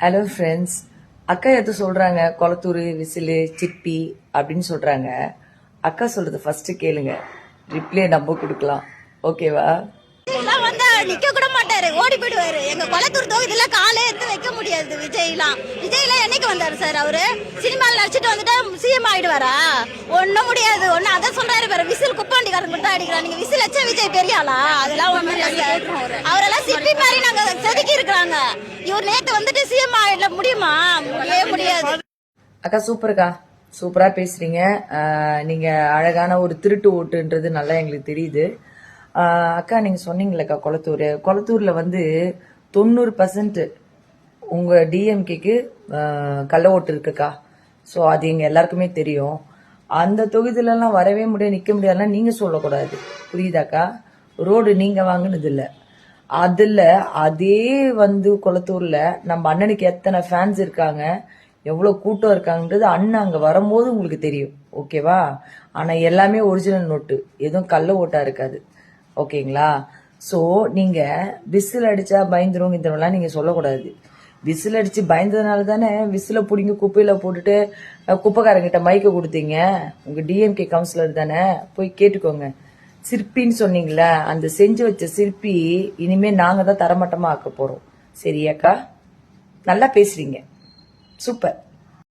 Hello friends, அக்கா எது சொல்றாங்க? கொளத்தூர், விசிலு, சிப்பி அப்படின்னு சொல்றாங்க. அக்கா சொல்றது ஃபர்ஸ்ட் கேளுங்க, ரிப்ளே நம்ம கொடுக்கலாம். ஓகேவா? நிக்க கூட மாட்டாரு, ஓடி போயிடுவாரு. எங்க கொளத்தூர் தொகுதியில காலே எடுத்து வைக்க முடியாது. விஜய்லாம் என்னைக்கு வந்தாரு சார்? அவரு சினிமாவில் நடிச்சிட்டு வந்துட்டு சிஎம் ஆயிடுவாரா? ஒன்னும் முடியாது. ஒன்னு அதான் சொல்றாரு பாரு, விசில் குப்பாண்டிக்காரன் மட்டும் அடிக்கிறான். நீங்க விசில் வச்சா விஜய் பெரியாளா? அதெல்லாம் ஒண்ணும் இல்ல சார். அவரெல்லாம் சிப்பி மாதிரி நாங்க செதுக்கி இருக்கிறாங்க. இவர் நேத்து வந்துட்டு சிஎம் ஆயிட முடியுமா? முடியவே முடியாது. அக்கா சூப்பர்க்கா, சூப்பரா பேசுறீங்க. நீங்க அழகான ஒரு திருட்டு ஓட்டுன்றது நல்லா எங்களுக்கு தெரியுது. அக்கா நீங்க சொன்னீங்களேக்கா, கொளத்தூர்ல வந்து 90% உங்க டிஎம்கேக்கு கள்ள ஓட்டு இருக்குக்கா. ஸோ அது எங்க எல்லாருக்குமே தெரியும். அந்த தொகுதியிலலாம் வரவே முடியாது, நிக்க முடியாதுன்னா நீங்க சொல்லக்கூடாது, புரியுதாக்கா? ரோடு நீங்க வாங்கினது இல்ல. அதுல அதே வந்து கொளத்தூர்ல நம்ம அண்ணனுக்கு எத்தனை ஃபேன்ஸ் இருக்காங்க, எவ்வளவு கூட்டம் இருக்காங்கன்றது அண்ணன் அங்க வரும்போது உங்களுக்கு தெரியும். ஓகேவா? ஆனா எல்லாமே ஒரிஜினல் நோட்டு, எதுவும் கள்ள ஓட்டா இருக்காது. ஓகேங்களா? ஸோ நீங்க விசில் அடிச்சா பயந்துரும் இதெல்லாம் நீங்க சொல்லக்கூடாது. விசில் அடிச்சு பயந்ததுனால தானே விசில பிடிங்க குப்பையில போட்டுட்டு குப்பைக்காரங்கிட்ட மைக்க கொடுத்தீங்க. உங்க டிஎம்கே கவுன்சிலர் தானே, போய் கேட்டுக்கோங்க. சிற்பின்னு சொன்னீங்களா, அந்த செஞ்சு வச்ச சிற்பி இனிமே நாங்க தான் தரமட்டமா ஆக்க போறோம். சரியாக்கா? நல்லா பேசுறீங்க, சூப்பர்.